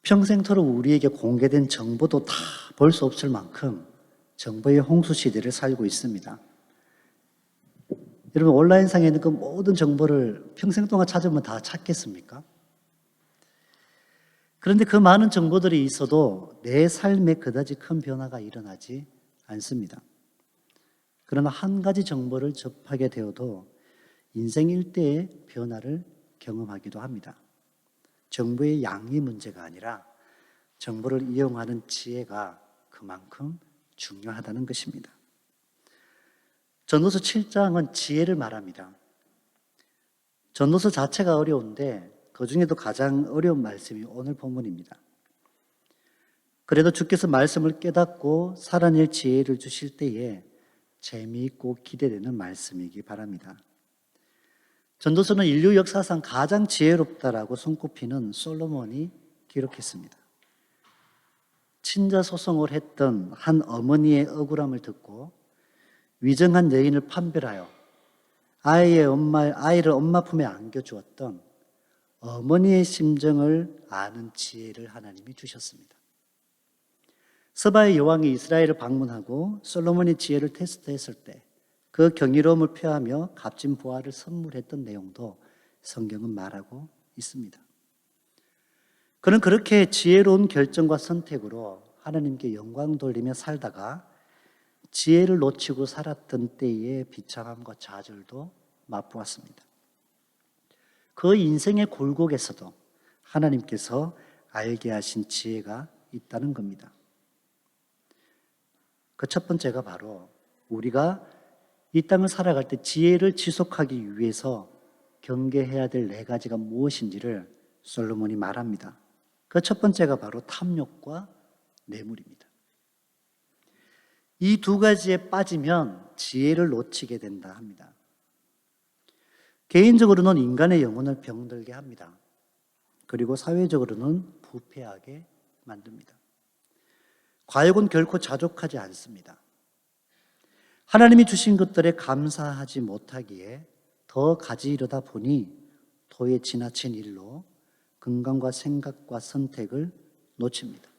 평생토록 우리에게 공개된 정보도 다 볼 수 없을 만큼 정보의 홍수 시대를 살고 있습니다. 여러분, 온라인상에 있는 그 모든 정보를 평생 동안 찾으면 다 찾겠습니까? 그런데 그 많은 정보들이 있어도 내 삶에 그다지 큰 변화가 일어나지 않습니다. 그러나 한 가지 정보를 접하게 되어도 인생 일대의 변화를 경험하기도 합니다. 정보의 양이 문제가 아니라 정보를 이용하는 지혜가 그만큼 중요하다는 것입니다. 전도서 7장은 지혜를 말합니다. 전도서 자체가 어려운데 그 중에도 가장 어려운 말씀이 오늘 본문입니다. 그래도 주께서 말씀을 깨닫고 살아낼 지혜를 주실 때에 재미있고 기대되는 말씀이기 바랍니다. 전도서는 인류 역사상 가장 지혜롭다라고 손꼽히는 솔로몬이 기록했습니다. 친자 소송을 했던 한 어머니의 억울함을 듣고 위정한 여인을 판별하여 아이를 엄마 품에 안겨주었던 어머니의 심정을 아는 지혜를 하나님이 주셨습니다. 서바의 여왕이 이스라엘을 방문하고 솔로몬의 지혜를 테스트했을 때 그 경이로움을 표하며 값진 보화를 선물했던 내용도 성경은 말하고 있습니다. 그는 그렇게 지혜로운 결정과 선택으로 하나님께 영광 돌리며 살다가 지혜를 놓치고 살았던 때의 비참함과 좌절도 맛보았습니다. 그 인생의 굴곡에서도 하나님께서 알게 하신 지혜가 있다는 겁니다. 그 첫 번째가 바로 우리가 이 땅을 살아갈 때 지혜를 지속하기 위해서 경계해야 될 네 가지가 무엇인지를 솔로몬이 말합니다. 그 첫 번째가 바로 탐욕과 뇌물입니다. 이 두 가지에 빠지면 지혜를 놓치게 된다 합니다. 개인적으로는 인간의 영혼을 병들게 합니다. 그리고 사회적으로는 부패하게 만듭니다. 과욕은 결코 자족하지 않습니다. 하나님이 주신 것들에 감사하지 못하기에 더 가지려다 보니 도에 지나친 일로 건강과 생각과 선택을 놓칩니다.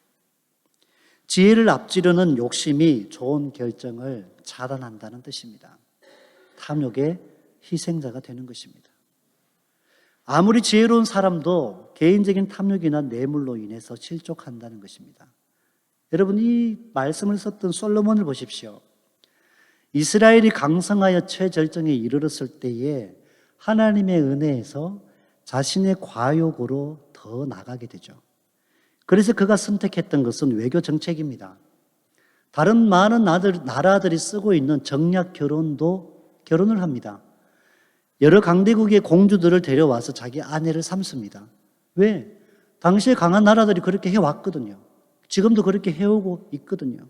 지혜를 앞지르는 욕심이 좋은 결정을 차단한다는 뜻입니다. 탐욕의 희생자가 되는 것입니다. 아무리 지혜로운 사람도 개인적인 탐욕이나 뇌물로 인해서 실족한다는 것입니다. 여러분, 이 말씀을 썼던 솔로몬을 보십시오. 이스라엘이 강성하여 최절정에 이르렀을 때에 하나님의 은혜에서 자신의 과욕으로 더 나가게 되죠. 그래서 그가 선택했던 것은 외교 정책입니다. 다른 많은 나라들이 쓰고 있는 정략 결혼을 합니다. 여러 강대국의 공주들을 데려와서 자기 아내를 삼습니다. 왜? 당시에 강한 나라들이 그렇게 해왔거든요. 지금도 그렇게 해오고 있거든요.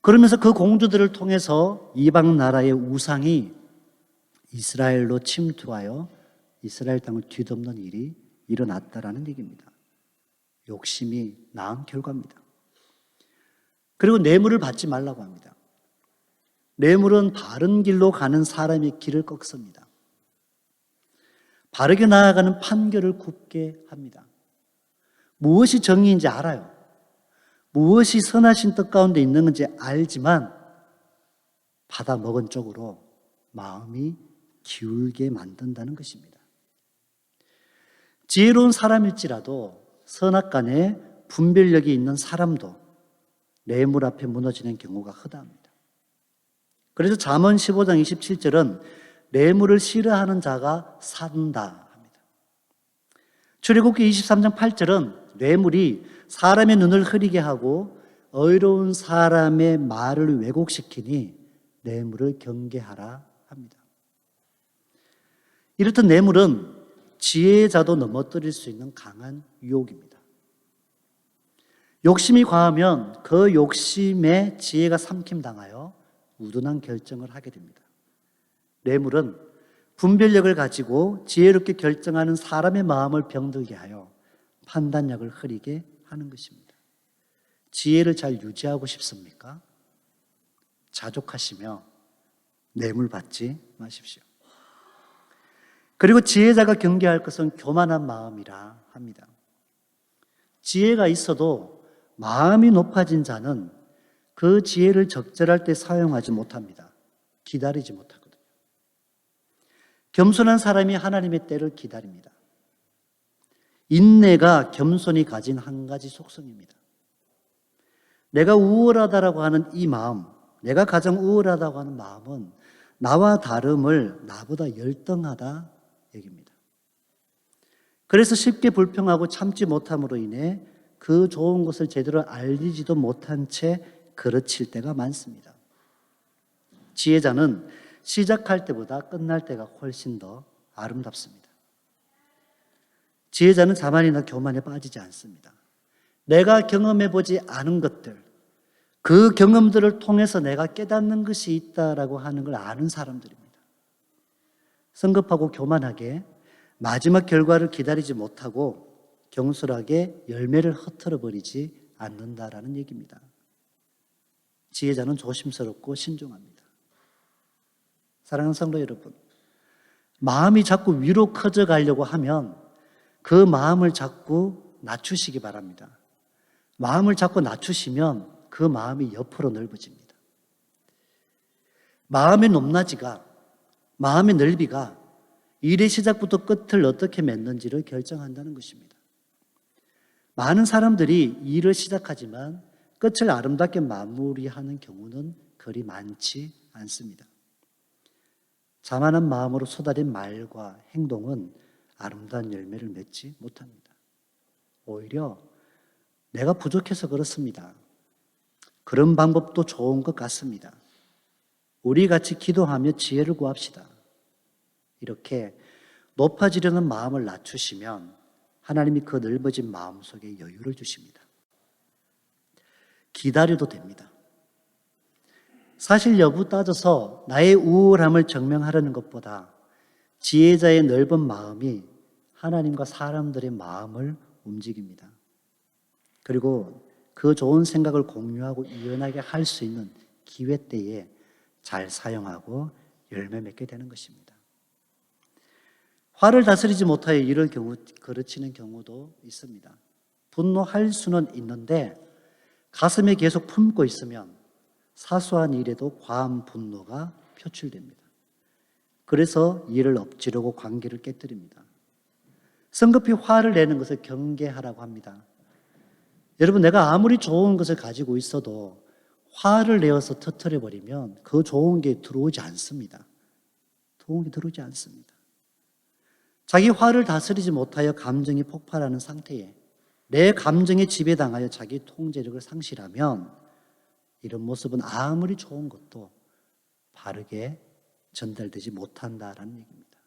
그러면서 그 공주들을 통해서 이방 나라의 우상이 이스라엘로 침투하여 이스라엘 땅을 뒤덮는 일이 일어났다라는 얘기입니다. 욕심이 낳은 결과입니다. 그리고 뇌물을 받지 말라고 합니다. 뇌물은 바른 길로 가는 사람의 길을 꺾습니다. 바르게 나아가는 판결을 굽게 합니다. 무엇이 정의인지 알아요. 무엇이 선하신 뜻 가운데 있는 건지 알지만 받아 먹은 쪽으로 마음이 기울게 만든다는 것입니다. 지혜로운 사람일지라도 선악간에 분별력이 있는 사람도 뇌물 앞에 무너지는 경우가 허다합니다. 그래서 잠언 15장 27절은 뇌물을 싫어하는 자가 산다 합니다. 출애굽기 23장 8절은 뇌물이 사람의 눈을 흐리게 하고 의로운 사람의 말을 왜곡시키니 뇌물을 경계하라 합니다. 이렇듯 뇌물은 지혜자도 넘어뜨릴 수 있는 강한 유혹입니다. 욕심이 과하면 그 욕심에 지혜가 삼킴당하여 우둔한 결정을 하게 됩니다. 뇌물은 분별력을 가지고 지혜롭게 결정하는 사람의 마음을 병들게 하여 판단력을 흐리게 하는 것입니다. 지혜를 잘 유지하고 싶습니까? 자족하시며 뇌물 받지 마십시오. 그리고 지혜자가 경계할 것은 교만한 마음이라 합니다. 지혜가 있어도 마음이 높아진 자는 그 지혜를 적절할 때 사용하지 못합니다. 기다리지 못하거든요. 겸손한 사람이 하나님의 때를 기다립니다. 인내가 겸손이 가진 한 가지 속성입니다. 내가 우월하다라고 하는 이 마음, 내가 가장 우월하다고 하는 마음은 나와 다름을 나보다 열등하다 얘기입니다. 그래서 쉽게 불평하고 참지 못함으로 인해 그 좋은 것을 제대로 알리지도 못한 채 그르칠 때가 많습니다. 지혜자는 시작할 때보다 끝날 때가 훨씬 더 아름답습니다. 지혜자는 자만이나 교만에 빠지지 않습니다. 내가 경험해보지 않은 것들, 그 경험들을 통해서 내가 깨닫는 것이 있다라고 하는 걸 아는 사람들입니다. 성급하고 교만하게 마지막 결과를 기다리지 못하고 경솔하게 열매를 흩어져 버리지 않는다라는 얘기입니다. 지혜자는 조심스럽고 신중합니다. 사랑하는 성도 여러분, 마음이 자꾸 위로 커져 가려고 하면 그 마음을 자꾸 낮추시기 바랍니다. 마음을 자꾸 낮추시면 그 마음이 옆으로 넓어집니다. 마음의 높낮이가, 마음의 넓이가 일의 시작부터 끝을 어떻게 맺는지를 결정한다는 것입니다. 많은 사람들이 일을 시작하지만 끝을 아름답게 마무리하는 경우는 그리 많지 않습니다. 자만한 마음으로 쏟아진 말과 행동은 아름다운 열매를 맺지 못합니다. 오히려 내가 부족해서 그렇습니다. 그런 방법도 좋은 것 같습니다. 우리 같이 기도하며 지혜를 구합시다. 이렇게 높아지려는 마음을 낮추시면 하나님이 그 넓어진 마음 속에 여유를 주십니다. 기다려도 됩니다. 사실 여부 따져서 나의 우월함을 증명하려는 것보다 지혜자의 넓은 마음이 하나님과 사람들의 마음을 움직입니다. 그리고 그 좋은 생각을 공유하고 이어나게 할 수 있는 기회 때에 잘 사용하고 열매 맺게 되는 것입니다. 화를 다스리지 못하여 이럴 경우 그르치는 경우도 있습니다. 분노할 수는 있는데 가슴에 계속 품고 있으면 사소한 일에도 과한 분노가 표출됩니다. 그래서 일을 엎지르고 관계를 깨뜨립니다. 성급히 화를 내는 것을 경계하라고 합니다. 여러분, 내가 아무리 좋은 것을 가지고 있어도 화를 내어서 터뜨려버리면 그 좋은 게 들어오지 않습니다. 좋은 게 들어오지 않습니다. 자기 화를 다스리지 못하여 감정이 폭발하는 상태에 내 감정에 지배당하여 자기 통제력을 상실하면 이런 모습은 아무리 좋은 것도 바르게 전달되지 못한다라는 얘기입니다.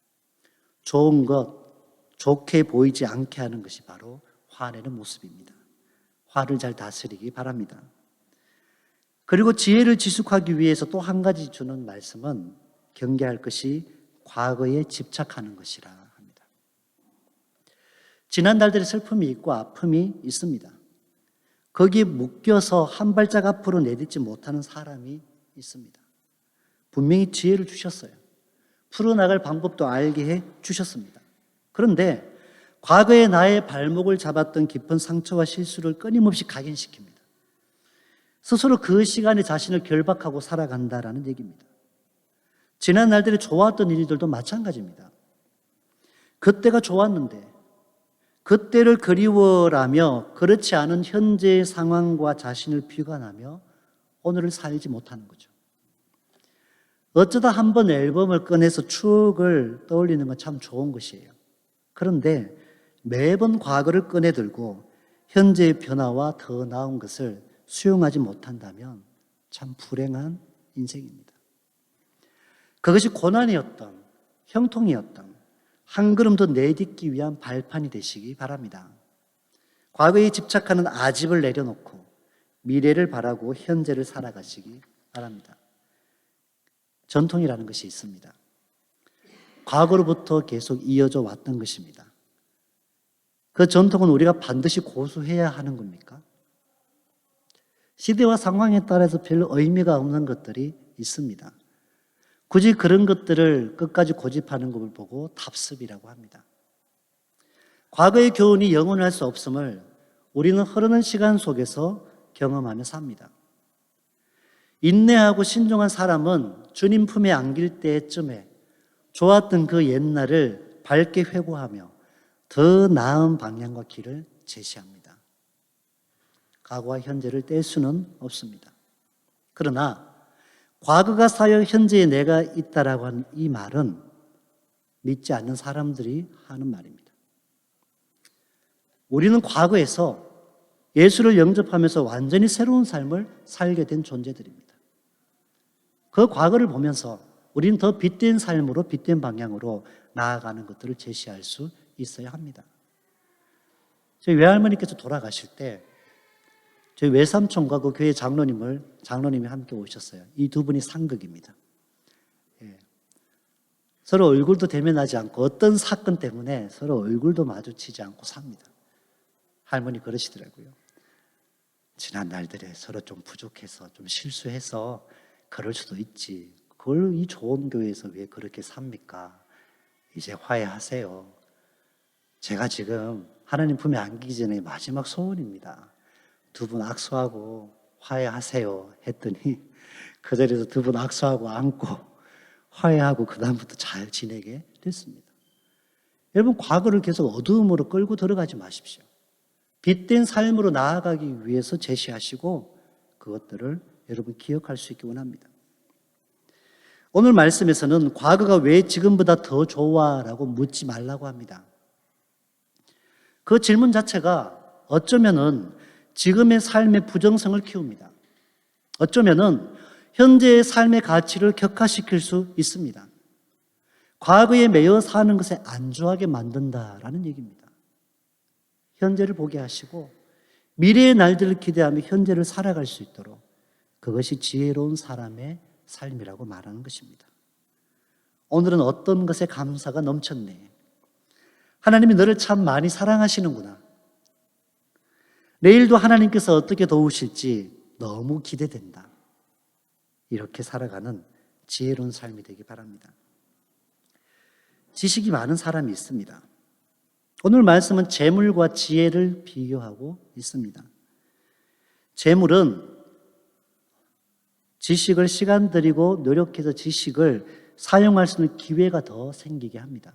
좋은 것, 좋게 보이지 않게 하는 것이 바로 화내는 모습입니다. 화를 잘 다스리기 바랍니다. 그리고 지혜를 지속하기 위해서 또 한 가지 주는 말씀은 경계할 것이 과거에 집착하는 것이라 합니다. 지난 날들의 슬픔이 있고 아픔이 있습니다. 거기에 묶여서 한 발짝 앞으로 내딛지 못하는 사람이 있습니다. 분명히 지혜를 주셨어요. 풀어나갈 방법도 알게 해 주셨습니다. 그런데 과거의 나의 발목을 잡았던 깊은 상처와 실수를 끊임없이 각인시킵니다. 스스로 그 시간에 자신을 결박하고 살아간다라는 얘기입니다. 지난 날들에 좋았던 일들도 마찬가지입니다. 그때가 좋았는데 그때를 그리워라며 그렇지 않은 현재의 상황과 자신을 비관하며 오늘을 살지 못하는 거죠. 어쩌다 한번 앨범을 꺼내서 추억을 떠올리는 건 참 좋은 것이에요. 그런데 매번 과거를 꺼내들고 현재의 변화와 더 나은 것을 수용하지 못한다면 참 불행한 인생입니다. 그것이 고난이었던, 형통이었던 한 걸음 더 내딛기 위한 발판이 되시기 바랍니다. 과거에 집착하는 아집을 내려놓고 미래를 바라고 현재를 살아가시기 바랍니다. 전통이라는 것이 있습니다. 과거로부터 계속 이어져 왔던 것입니다. 그 전통은 우리가 반드시 고수해야 하는 겁니까? 시대와 상황에 따라서 별로 의미가 없는 것들이 있습니다. 굳이 그런 것들을 끝까지 고집하는 것을 보고 답습이라고 합니다. 과거의 교훈이 영원할 수 없음을 우리는 흐르는 시간 속에서 경험하며 삽니다. 인내하고 신중한 사람은 주님 품에 안길 때쯤에 좋았던 그 옛날을 밝게 회고하며 더 나은 방향과 길을 제시합니다. 과거와 현재를 뗄 수는 없습니다. 그러나 과거가 쌓여 현재의 내가 있다라고 하는 이 말은 믿지 않는 사람들이 하는 말입니다. 우리는 과거에서 예수를 영접하면서 완전히 새로운 삶을 살게 된 존재들입니다. 그 과거를 보면서 우리는 더 빛된 삶으로, 빛된 방향으로 나아가는 것들을 제시할 수 있어야 합니다. 저희 외할머니께서 돌아가실 때 저희 외삼촌과 그 교회 장로님이 함께 오셨어요. 이 두 분이 상극입니다. 예. 서로 얼굴도 대면하지 않고 어떤 사건 때문에 서로 얼굴도 마주치지 않고 삽니다. 할머니 그러시더라고요. 지난 날들에 서로 좀 부족해서 좀 실수해서 그럴 수도 있지. 그걸 이 좋은 교회에서 왜 그렇게 삽니까? 이제 화해하세요. 제가 지금 하나님 품에 안기기 전에 마지막 소원입니다. 두 분 악수하고 화해하세요 했더니 그 자리에서 두 분 악수하고 안고 화해하고 그 다음부터 잘 지내게 됐습니다. 여러분, 과거를 계속 어두움으로 끌고 들어가지 마십시오. 빛된 삶으로 나아가기 위해서 제시하시고 그것들을 여러분 기억할 수 있기 원합니다. 오늘 말씀에서는 과거가 왜 지금보다 더 좋아? 라고 묻지 말라고 합니다. 그 질문 자체가 어쩌면은 지금의 삶의 부정성을 키웁니다. 어쩌면은 현재의 삶의 가치를 격화시킬 수 있습니다. 과거에 매여 사는 것에 안주하게 만든다라는 얘기입니다. 현재를 보게 하시고 미래의 날들을 기대하며 현재를 살아갈 수 있도록 그것이 지혜로운 사람의 삶이라고 말하는 것입니다. 오늘은 어떤 것에 감사가 넘쳤네. 하나님이 너를 참 많이 사랑하시는구나. 내일도 하나님께서 어떻게 도우실지 너무 기대된다. 이렇게 살아가는 지혜로운 삶이 되기 바랍니다. 지식이 많은 사람이 있습니다. 오늘 말씀은 재물과 지혜를 비교하고 있습니다. 재물은 지식을 시간 들이고 노력해서 지식을 사용할 수 있는 기회가 더 생기게 합니다.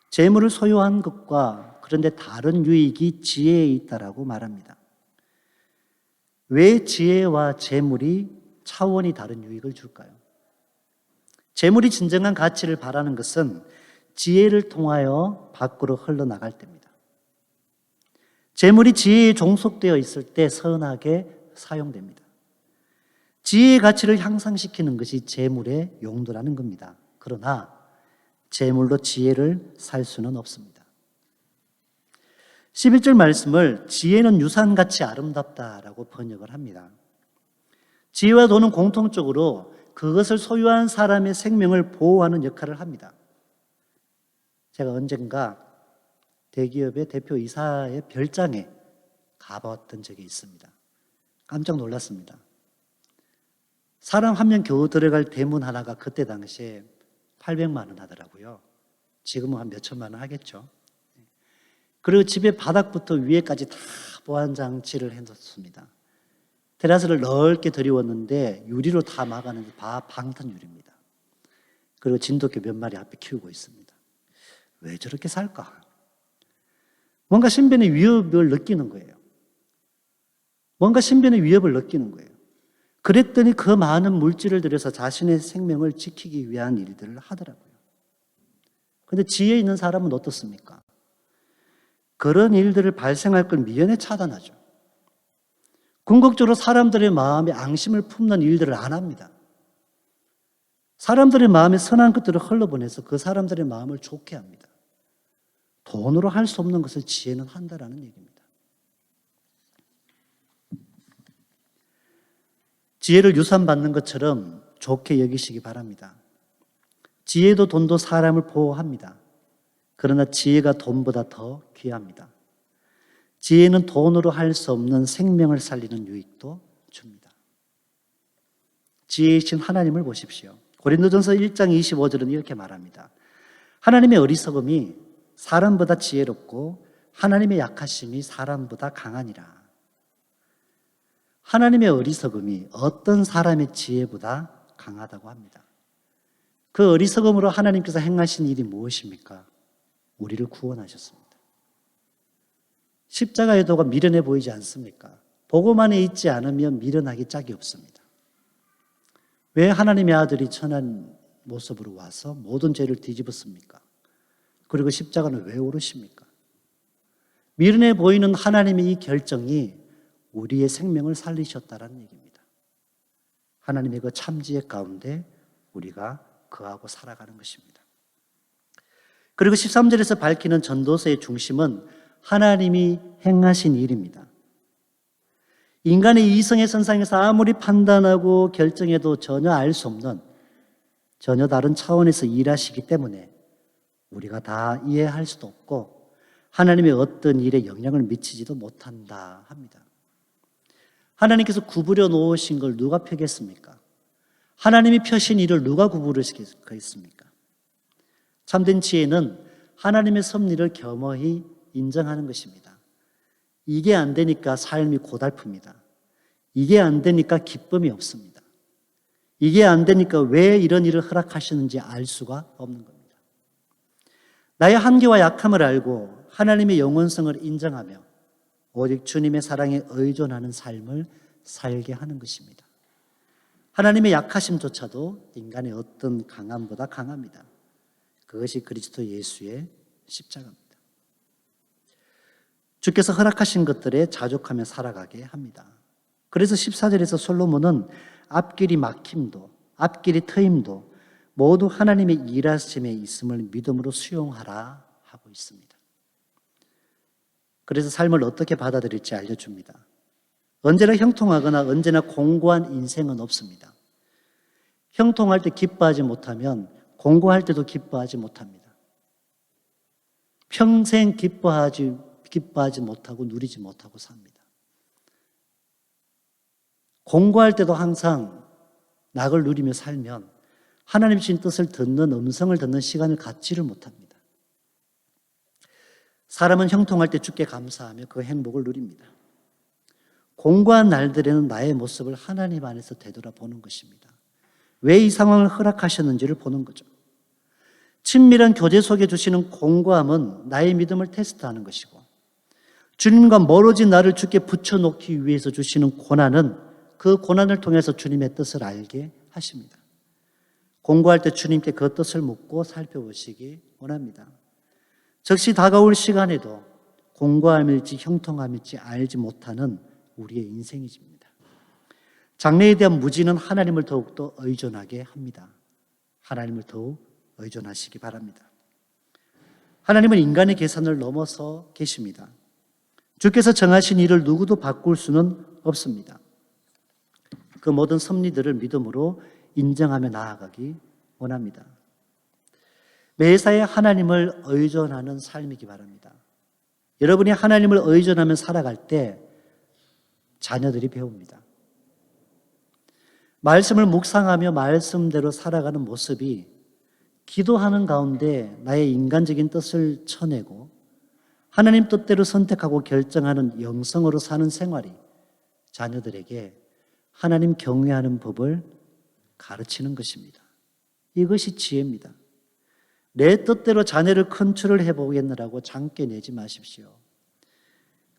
재물을 소유한 것과 그런데 다른 유익이 지혜에 있다라고 말합니다. 왜 지혜와 재물이 차원이 다른 유익을 줄까요? 재물이 진정한 가치를 바라는 것은 지혜를 통하여 밖으로 흘러나갈 때입니다. 재물이 지혜에 종속되어 있을 때 선하게 사용됩니다. 지혜의 가치를 향상시키는 것이 재물의 용도라는 겁니다. 그러나 재물로 지혜를 살 수는 없습니다. 11절 말씀을 지혜는 유산같이 아름답다라고 번역을 합니다. 지혜와 돈은 공통적으로 그것을 소유한 사람의 생명을 보호하는 역할을 합니다. 제가 언젠가 대기업의 대표이사의 별장에 가봤던 적이 있습니다. 깜짝 놀랐습니다. 사람 한 명 겨우 들어갈 대문 하나가 그때 당시에 800만 원 하더라고요. 지금은 한 몇 천만 원 하겠죠. 그리고 집의 바닥부터 위에까지 다 보안 장치를 해놓습니다. 테라스를 넓게 들이웠는데 유리로 다 막았는데 다 방탄 유리입니다. 그리고 진돗개 몇 마리 앞에 키우고 있습니다. 왜 저렇게 살까? 뭔가 신변의 위협을 느끼는 거예요. 뭔가 신변의 위협을 느끼는 거예요. 그랬더니 그 많은 물질을 들여서 자신의 생명을 지키기 위한 일들을 하더라고요. 그런데 지혜 있는 사람은 어떻습니까? 그런 일들을 발생할 걸 미연에 차단하죠. 궁극적으로 사람들의 마음에 앙심을 품는 일들을 안 합니다. 사람들의 마음에 선한 것들을 흘러보내서 그 사람들의 마음을 좋게 합니다. 돈으로 할 수 없는 것을 지혜는 한다라는 얘기입니다. 지혜를 유산받는 것처럼 좋게 여기시기 바랍니다. 지혜도 돈도 사람을 보호합니다. 그러나 지혜가 돈보다 더 귀합니다. 지혜는 돈으로 할 수 없는 생명을 살리는 유익도 줍니다. 지혜이신 하나님을 보십시오. 고린도전서 1장 25절은 이렇게 말합니다. 하나님의 어리석음이 사람보다 지혜롭고 하나님의 약하심이 사람보다 강하니라. 하나님의 어리석음이 어떤 사람의 지혜보다 강하다고 합니다. 그 어리석음으로 하나님께서 행하신 일이 무엇입니까? 우리를 구원하셨습니다. 십자가의 도가 미련해 보이지 않습니까? 보고만 있지 않으면 미련하기 짝이 없습니다. 왜 하나님의 아들이 천한 모습으로 와서 모든 죄를 뒤집었습니까? 그리고 십자가는 왜 오르십니까? 미련해 보이는 하나님의 이 결정이 우리의 생명을 살리셨다는 얘기입니다. 하나님의 그 참지의 가운데 우리가 거하고 살아가는 것입니다. 그리고 13절에서 밝히는 전도서의 중심은 하나님이 행하신 일입니다. 인간의 이성의 선상에서 아무리 판단하고 결정해도 전혀 알 수 없는 전혀 다른 차원에서 일하시기 때문에 우리가 다 이해할 수도 없고 하나님의 어떤 일에 영향을 미치지도 못한다 합니다. 하나님께서 구부려 놓으신 걸 누가 펴겠습니까? 하나님이 펴신 일을 누가 구부르시겠습니까? 참된 지혜는 하나님의 섭리를 겸허히 인정하는 것입니다. 이게 안 되니까 삶이 고달픕니다. 이게 안 되니까 기쁨이 없습니다. 이게 안 되니까 왜 이런 일을 허락하시는지 알 수가 없는 겁니다. 나의 한계와 약함을 알고 하나님의 영원성을 인정하며 오직 주님의 사랑에 의존하는 삶을 살게 하는 것입니다. 하나님의 약하심조차도 인간의 어떤 강함보다 강합니다. 그것이 그리스도 예수의 십자가입니다. 주께서 허락하신 것들에 자족하며 살아가게 합니다. 그래서 14절에서 솔로몬은 앞길이 막힘도 앞길이 트임도 모두 하나님의 일하심에 있음을 믿음으로 수용하라 하고 있습니다. 그래서 삶을 어떻게 받아들일지 알려줍니다. 언제나 형통하거나 언제나 공고한 인생은 없습니다. 형통할 때 기뻐하지 못하면 공고할 때도 기뻐하지 못합니다. 평생 기뻐하지 못하고 누리지 못하고 삽니다. 공고할 때도 항상 낙을 누리며 살면 하나님 주신 뜻을 듣는 음성을 듣는 시간을 갖지를 못합니다. 사람은 형통할 때 주께 감사하며 그 행복을 누립니다. 공고한 날들에는 나의 모습을 하나님 안에서 되돌아보는 것입니다. 왜 이 상황을 허락하셨는지를 보는 거죠. 친밀한 교제 속에 주시는 공고함은 나의 믿음을 테스트하는 것이고 주님과 멀어진 나를 주께 붙여놓기 위해서 주시는 고난은 그 고난을 통해서 주님의 뜻을 알게 하십니다. 공고할 때 주님께 그 뜻을 묻고 살펴보시기 원합니다. 즉시 다가올 시간에도 공고함일지 형통함일지 알지 못하는 우리의 인생이집니다. 장래에 대한 무지는 하나님을 더욱더 의존하게 합니다. 하나님을 더욱 의존하시기 바랍니다. 하나님은 인간의 계산을 넘어서 계십니다. 주께서 정하신 일을 누구도 바꿀 수는 없습니다. 그 모든 섭리들을 믿음으로 인정하며 나아가기 원합니다. 매사에 하나님을 의존하는 삶이기 바랍니다. 여러분이 하나님을 의존하며 살아갈 때 자녀들이 배웁니다. 말씀을 묵상하며 말씀대로 살아가는 모습이 기도하는 가운데 나의 인간적인 뜻을 쳐내고 하나님 뜻대로 선택하고 결정하는 영성으로 사는 생활이 자녀들에게 하나님 경외하는 법을 가르치는 것입니다. 이것이 지혜입니다. 내 뜻대로 자녀를 컨트롤 해보겠느라고 장께 내지 마십시오.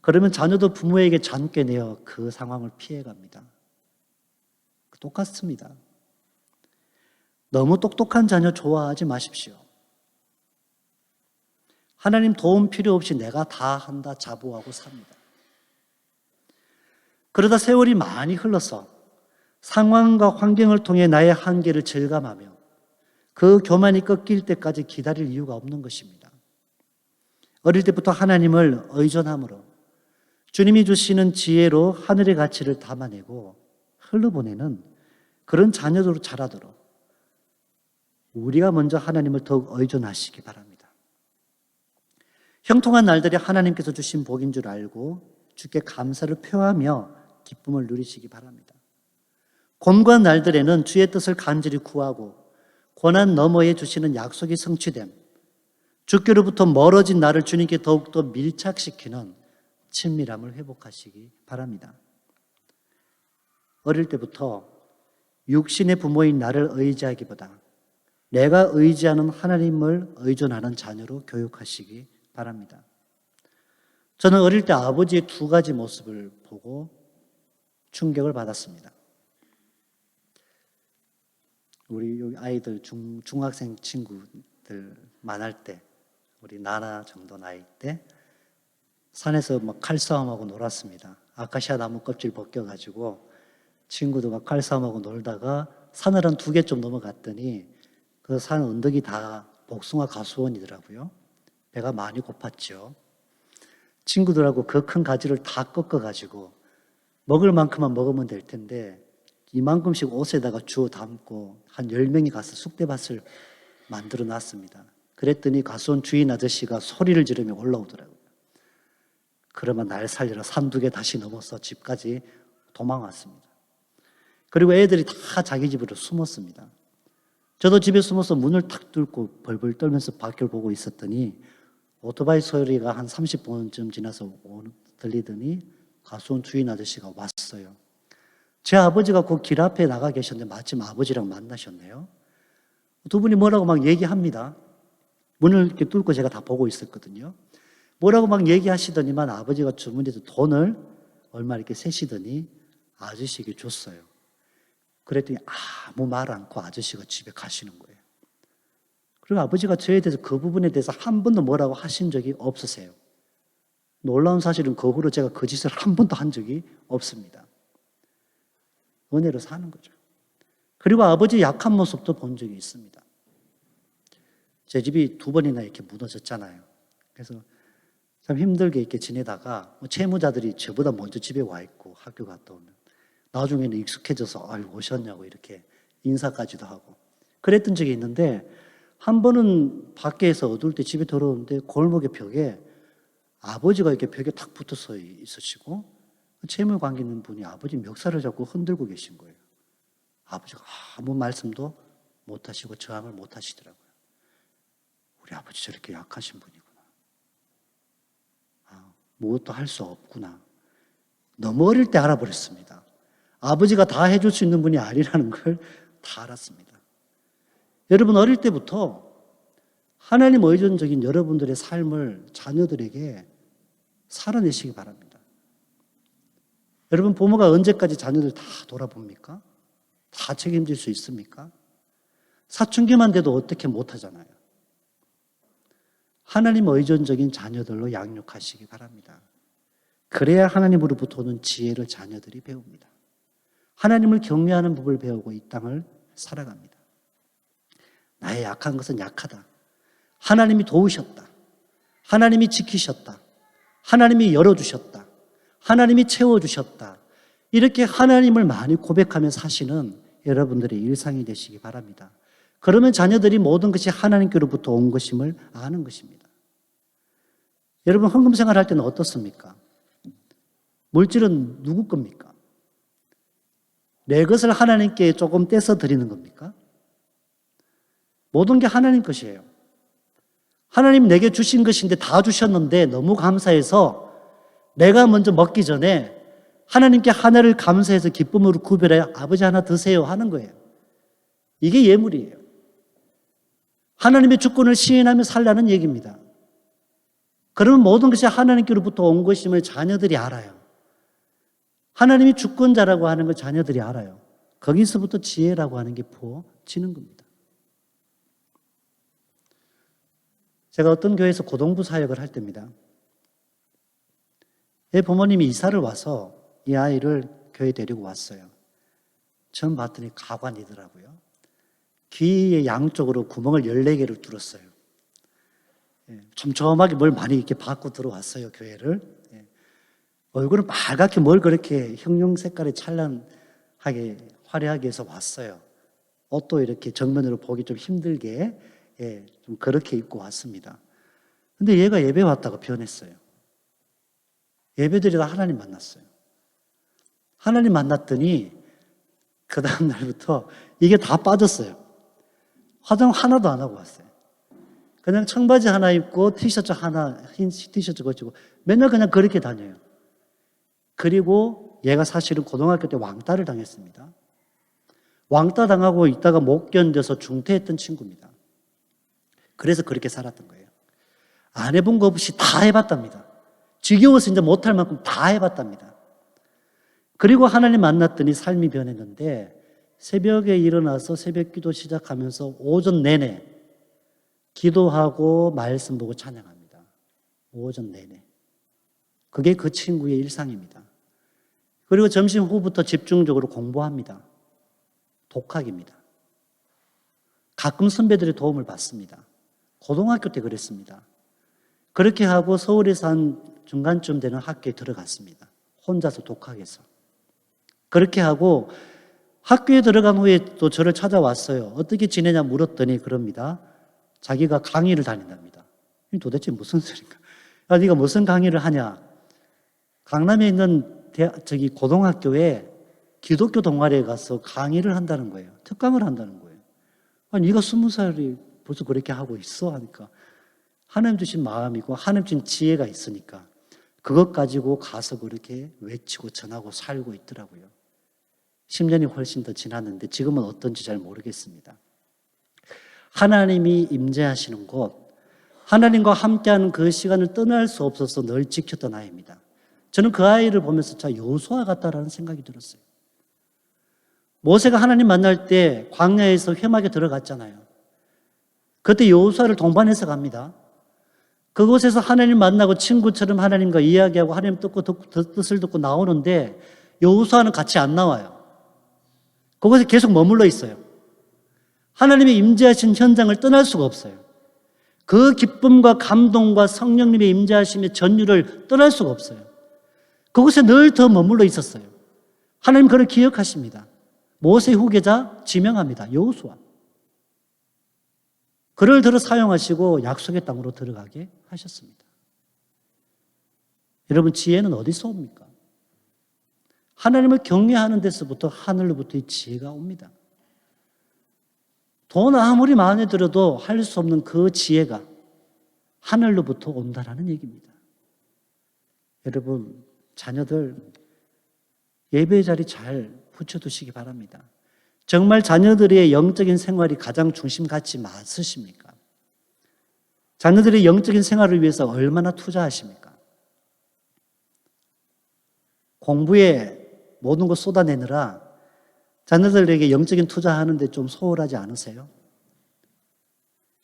그러면 자녀도 부모에게 장께 내어 그 상황을 피해갑니다. 똑같습니다. 너무 똑똑한 자녀 좋아하지 마십시오. 하나님 도움 필요 없이 내가 다 한다 자부하고 삽니다. 그러다 세월이 많이 흘러서 상황과 환경을 통해 나의 한계를 절감하며 그 교만이 꺾일 때까지 기다릴 이유가 없는 것입니다. 어릴 때부터 하나님을 의존함으로 주님이 주시는 지혜로 하늘의 가치를 담아내고 흘러보내는 그런 자녀들로 자라도록 우리가 먼저 하나님을 더욱 의존하시기 바랍니다. 형통한 날들이 하나님께서 주신 복인 줄 알고 주께 감사를 표하며 기쁨을 누리시기 바랍니다. 곤고한 날들에는 주의 뜻을 간절히 구하고 고난 너머에 주시는 약속이 성취됨, 주께로부터 멀어진 나를 주님께 더욱더 밀착시키는 친밀함을 회복하시기 바랍니다. 어릴 때부터 육신의 부모인 나를 의지하기보다 내가 의지하는 하나님을 의존하는 자녀로 교육하시기 바랍니다. 저는 어릴 때 아버지의 두 가지 모습을 보고 충격을 받았습니다. 우리 아이들 중학생 친구들 만날 때, 우리 나나 정도 나이 때 산에서 막 칼싸움하고 놀았습니다. 아카시아 나무 껍질 벗겨가지고 친구도 막 칼싸움하고 놀다가 산을 한 2개 좀 넘어갔더니 그 산 언덕이 다 복숭아 가수원이더라고요. 배가 많이 고팠죠. 친구들하고 그 큰 가지를 다 꺾어가지고 먹을 만큼만 먹으면 될 텐데 이만큼씩 옷에다가 주워 담고 한 10명이 가서 쑥대밭을 만들어 놨습니다. 그랬더니 가수원 주인 아저씨가 소리를 지르며 올라오더라고요. 그러면 날 살려라, 산 2개 다시 넘어서 집까지 도망왔습니다. 그리고 애들이 다 자기 집으로 숨었습니다. 저도 집에 숨어서 문을 탁 뚫고 벌벌 떨면서 밖을 보고 있었더니 오토바이 소리가 한 30분쯤 지나서 들리더니 가수원 주인 아저씨가 왔어요. 제 아버지가 그 길 앞에 나가 계셨는데 마침 아버지랑 만나셨네요. 두 분이 뭐라고 막 얘기합니다. 문을 이렇게 뚫고 제가 다 보고 있었거든요. 뭐라고 막 얘기하시더니만 아버지가 주머니에서 돈을 얼마 이렇게 세시더니 아저씨에게 줬어요. 그랬더니 아무 말 않고 아저씨가 집에 가시는 거예요. 그리고 아버지가 저에 대해서 그 부분에 대해서 한 번도 뭐라고 하신 적이 없으세요. 놀라운 사실은 그 후로 제가 그 짓을 한 번도 한 적이 없습니다. 은혜로 사는 거죠. 그리고 아버지의 약한 모습도 본 적이 있습니다. 제 집이 2번이나 이렇게 무너졌잖아요. 그래서 참 힘들게 이렇게 지내다가 채무자들이 저보다 먼저 집에 와 있고 학교 갔다 오면 나중에는 익숙해져서 아유 오셨냐고 이렇게 인사까지도 하고 그랬던 적이 있는데 한 번은 밖에서 어두울 때 집에 들어오는데 골목의 벽에 아버지가 이렇게 벽에 탁 붙어서 있으시고 채무 관계 있는 분이 아버지 멱살을 잡고 흔들고 계신 거예요. 아버지가 아무 말씀도 못 하시고 저항을 못 하시더라고요. 우리 아버지 저렇게 약하신 분이구나. 무엇도 할 수 없구나. 너무 어릴 때 알아버렸습니다. 아버지가 다 해줄 수 있는 분이 아니라는 걸 다 알았습니다. 여러분 어릴 때부터 하나님 의존적인 여러분들의 삶을 자녀들에게 살아내시기 바랍니다. 여러분 부모가 언제까지 자녀들 다 돌아봅니까? 다 책임질 수 있습니까? 사춘기만 돼도 어떻게 못하잖아요. 하나님 의존적인 자녀들로 양육하시기 바랍니다. 그래야 하나님으로부터 오는 지혜를 자녀들이 배웁니다. 하나님을 경외하는 법을 배우고 이 땅을 살아갑니다. 나의 약한 것은 약하다. 하나님이 도우셨다. 하나님이 지키셨다. 하나님이 열어주셨다. 하나님이 채워주셨다. 이렇게 하나님을 많이 고백하며 사시는 여러분들의 일상이 되시기 바랍니다. 그러면 자녀들이 모든 것이 하나님께로부터 온 것임을 아는 것입니다. 여러분 헌금 생활할 때는 어떻습니까? 물질은 누구 겁니까? 내 것을 하나님께 조금 떼서 드리는 겁니까? 모든 게 하나님 것이에요. 하나님 내게 주신 것인데 다 주셨는데 너무 감사해서 내가 먼저 먹기 전에 하나님께 하나를 감사해서 기쁨으로 구별해 아버지 하나 드세요 하는 거예요. 이게 예물이에요. 하나님의 주권을 시인하며 살라는 얘기입니다. 그러면 모든 것이 하나님께로부터 온 것임을 자녀들이 알아요. 하나님이 주권자라고 하는 걸 자녀들이 알아요. 거기서부터 지혜라고 하는 게 부어지는 겁니다. 제가 어떤 교회에서 고동부 사역을 할 때입니다. 내 부모님이 이사를 와서 이 아이를 교회에 데리고 왔어요. 처음 봤더니 가관이더라고요. 귀의 양쪽으로 구멍을 14개를 뚫었어요. 촘촘하게 뭘 많이 이렇게 받고 들어왔어요, 교회를. 얼굴은 빨갛게 뭘 그렇게 형용 색깔이 찬란하게 화려하게 해서 왔어요. 옷도 이렇게 정면으로 보기 좀 힘들게 좀 그렇게 입고 왔습니다. 근데 얘가 예배 왔다가 변했어요. 예배드리다 하나님 만났어요. 하나님 만났더니 그 다음 날부터 이게 다 빠졌어요. 화장 하나도 안 하고 왔어요. 그냥 청바지 하나 입고 티셔츠 하나, 흰 티셔츠 걸치고 맨날 그냥 그렇게 다녀요. 그리고 얘가 사실은 고등학교 때 왕따를 당했습니다. 왕따 당하고 있다가 못 견뎌서 중퇴했던 친구입니다. 그래서 그렇게 살았던 거예요. 안 해본 거 없이 다 해봤답니다. 지겨워서 이제 못할 만큼 다 해봤답니다. 그리고 하나님 만났더니 삶이 변했는데 새벽에 일어나서 새벽 기도 시작하면서 오전 내내 기도하고 말씀 보고 찬양합니다. 오전 내내. 그게 그 친구의 일상입니다. 그리고 점심 후부터 집중적으로 공부합니다. 독학입니다. 가끔 선배들의 도움을 받습니다. 고등학교 때 그랬습니다. 그렇게 하고 서울에서 한 중간쯤 되는 학교에 들어갔습니다. 혼자서 독학해서. 그렇게 하고 학교에 들어간 후에 또 저를 찾아왔어요. 어떻게 지내냐 물었더니 그럽니다. 자기가 강의를 다닌답니다. 도대체 무슨 소리인가? 야, 네가 무슨 강의를 하냐? 강남에 있는 고등학교에 기독교 동아리에 가서 강의를 한다는 거예요. 특강을 한다는 거예요. 아니, 네가 20살이 벌써 그렇게 하고 있어? 하니까 하나님 주신 마음이고 하나님 주신 지혜가 있으니까 그것 가지고 가서 그렇게 외치고 전하고 살고 있더라고요. 10년이 훨씬 더 지났는데 지금은 어떤지 잘 모르겠습니다. 하나님이 임재하시는 곳, 하나님과 함께하는 그 시간을 떠날 수 없어서 늘 지켰던 아이입니다. 저는 그 아이를 보면서 자, 여호수아 같다라는 생각이 들었어요. 모세가 하나님 만날 때 광야에서 회막에 들어갔잖아요. 그때 여호수아를 동반해서 갑니다. 그곳에서 하나님 만나고 친구처럼 하나님과 이야기하고 하나님 뜻을 듣고 나오는데 여호수아는 같이 안 나와요. 그곳에 계속 머물러 있어요. 하나님의 임재하신 현장을 떠날 수가 없어요. 그 기쁨과 감동과 성령님의 임재하심의 전율을 떠날 수가 없어요. 그곳에 늘 더 머물러 있었어요. 하나님 그를 기억하십니다. 모세 후계자 지명합니다. 여호수아. 그를 들어 사용하시고 약속의 땅으로 들어가게 하셨습니다. 여러분, 지혜는 어디서 옵니까? 하나님을 경외하는 데서부터 하늘로부터의 지혜가 옵니다. 돈 아무리 마음에 들어도 할 수 없는 그 지혜가 하늘로부터 온다라는 얘기입니다. 여러분, 자녀들 예배 자리 잘 붙여두시기 바랍니다. 정말 자녀들의 영적인 생활이 가장 중심 갖지 마으십니까? 자녀들의 영적인 생활을 위해서 얼마나 투자하십니까? 공부에 모든 것 쏟아내느라 자녀들에게 영적인 투자하는데 좀 소홀하지 않으세요?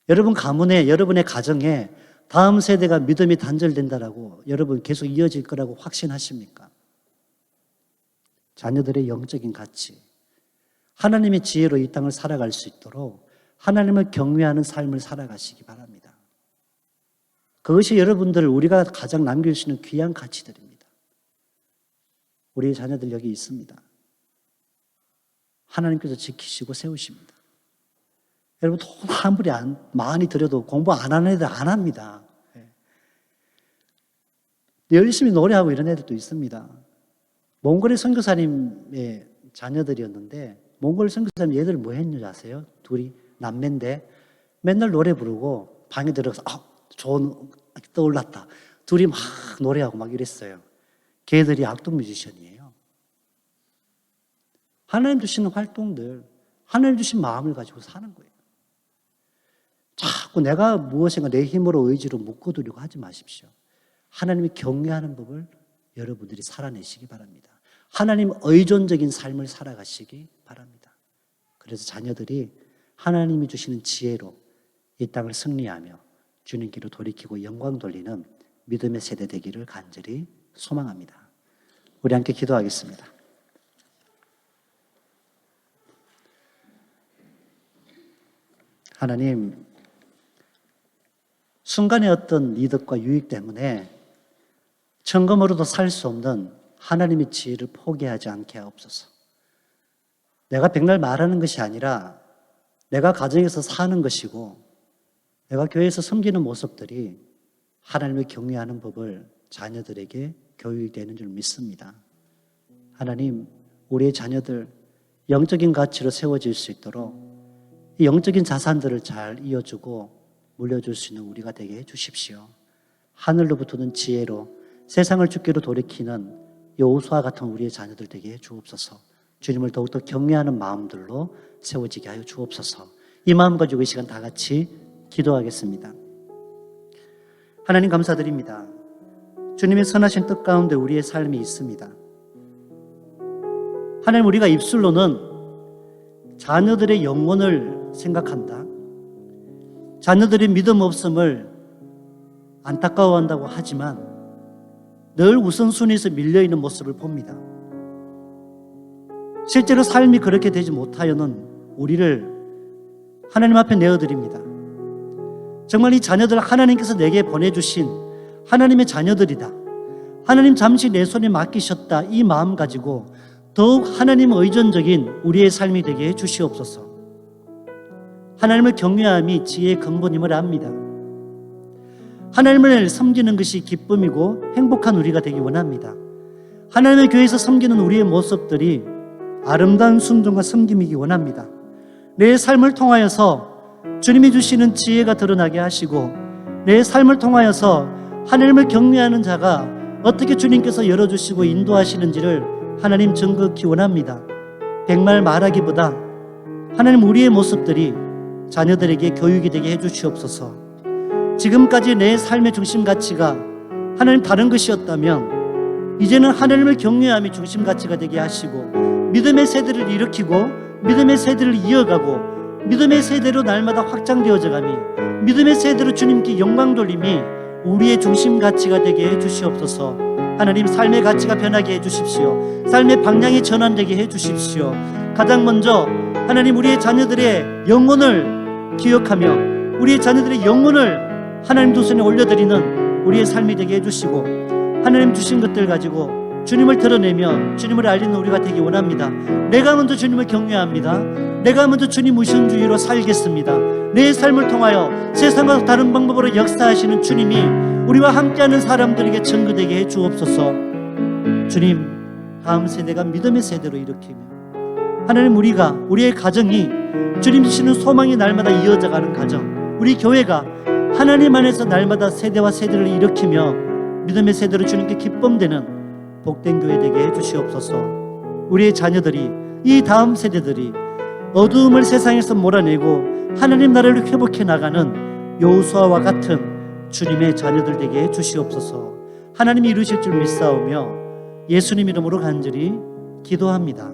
여러분 가문에, 여러분의 가정에 다음 세대가 믿음이 단절된다라고 여러분 계속 이어질 거라고 확신하십니까? 자녀들의 영적인 가치, 하나님의 지혜로 이 땅을 살아갈 수 있도록 하나님을 경외하는 삶을 살아가시기 바랍니다. 그것이 여러분들 우리가 가장 남길 수 있는 귀한 가치들입니다. 우리 자녀들 여기 있습니다. 하나님께서 지키시고 세우십니다. 여러분 돈 아무리 많이 들여도 공부 안 하는 애들 안 합니다. 열심히 노래하고 이런 애들도 있습니다. 몽골의 선교사님의 자녀들이었는데 몽골 선교사님 얘들 뭐 했는지 아세요? 둘이 남매인데 맨날 노래 부르고 방에 들어가서 좋은 떠올랐다. 둘이 막 노래하고 막 이랬어요. 걔들이 악동 뮤지션이에요. 하나님 주시는 활동들, 하나님 주신 마음을 가지고 사는 거예요. 자꾸 내가 무엇인가 내 힘으로 의지로 묶어두려고 하지 마십시오. 하나님이 경외하는 법을 여러분들이 살아내시기 바랍니다. 하나님 의존적인 삶을 살아가시기 바랍니다. 그래서 자녀들이 하나님이 주시는 지혜로 이 땅을 승리하며 주님 길로 돌이키고 영광 돌리는 믿음의 세대 되기를 간절히 소망합니다. 우리 함께 기도하겠습니다. 하나님, 순간의 어떤 이득과 유익 때문에 천금으로도 살 수 없는 하나님의 지혜를 포기하지 않게 하옵소서. 내가 백날 말하는 것이 아니라 내가 가정에서 사는 것이고 내가 교회에서 섬기는 모습들이 하나님을 경외하는 법을 자녀들에게 교육되는 줄 믿습니다. 하나님, 우리의 자녀들 영적인 가치로 세워질 수 있도록 이 영적인 자산들을 잘 이어주고 물려줄 수 있는 우리가 되게 해주십시오. 하늘로부터는 지혜로 세상을 주께로 돌이키는 여호수아 같은 우리의 자녀들 되게 해주옵소서. 주님을 더욱더 경외하는 마음들로 세워지게 하여 주옵소서. 이 마음 가지고 이 시간 다 같이 기도하겠습니다. 하나님 감사드립니다. 주님의 선하신 뜻 가운데 우리의 삶이 있습니다. 하나님, 우리가 입술로는 자녀들의 영혼을 생각한다, 자녀들의 믿음 없음을 안타까워한다고 하지만 늘 우선순위에서 밀려있는 모습을 봅니다. 실제로 삶이 그렇게 되지 못하여는 우리를 하나님 앞에 내어드립니다. 정말 이 자녀들 하나님께서 내게 보내주신 하나님의 자녀들이다, 하나님 잠시 내 손에 맡기셨다, 이 마음 가지고 더욱 하나님 의존적인 우리의 삶이 되게 해주시옵소서. 하나님을 경외함이 지혜의 근본임을 압니다. 하나님을 섬기는 것이 기쁨이고 행복한 우리가 되기 원합니다. 하나님의 교회에서 섬기는 우리의 모습들이 아름다운 순종과 섬김이기 원합니다. 내 삶을 통하여서 주님이 주시는 지혜가 드러나게 하시고, 내 삶을 통하여서 하나님을 경외하는 자가 어떻게 주님께서 열어주시고 인도하시는지를 하나님 증거하기 원합니다. 백말 말하기보다 하나님, 우리의 모습들이 자녀들에게 교육이 되게 해주시옵소서. 지금까지 내 삶의 중심 가치가 하나님 다른 것이었다면 이제는 하나님을 경외함이 중심 가치가 되게 하시고, 믿음의 세대를 일으키고 믿음의 세대를 이어가고 믿음의 세대로 날마다 확장되어져 가미, 믿음의 세대로 주님께 영광 돌림이 우리의 중심 가치가 되게 해주시옵소서. 하나님, 삶의 가치가 변하게 해주십시오. 삶의 방향이 전환되게 해주십시오. 가장 먼저 하나님, 우리의 자녀들의 영혼을 기억하며 우리의 자녀들의 영혼을 하나님 두 손에 올려드리는 우리의 삶이 되게 해주시고, 하나님 주신 것들 가지고 주님을 드러내며 주님을 알리는 우리가 되기 원합니다. 내가 먼저 주님을 경외합니다. 내가 먼저 주님 우선주의로 살겠습니다. 내 삶을 통하여 세상과 다른 방법으로 역사하시는 주님이 우리와 함께하는 사람들에게 증거되게 해 주옵소서. 주님, 다음 세대가 믿음의 세대로 일으키며 하나님, 우리의 가정이 주님 주시는 소망이 날마다 이어져가는 가정, 우리 교회가 하나님 안에서 날마다 세대와 세대를 일으키며 믿음의 세대로 주님께 기쁨되는 복된 교회 되게 해주시옵소서. 우리의 자녀들이, 이 다음 세대들이 어두움을 세상에서 몰아내고 하나님 나라를 회복해 나가는 여호수아와 같은 주님의 자녀들 되게 해주시옵소서. 하나님이 이루실 줄 믿사오며 예수님 이름으로 간절히 기도합니다.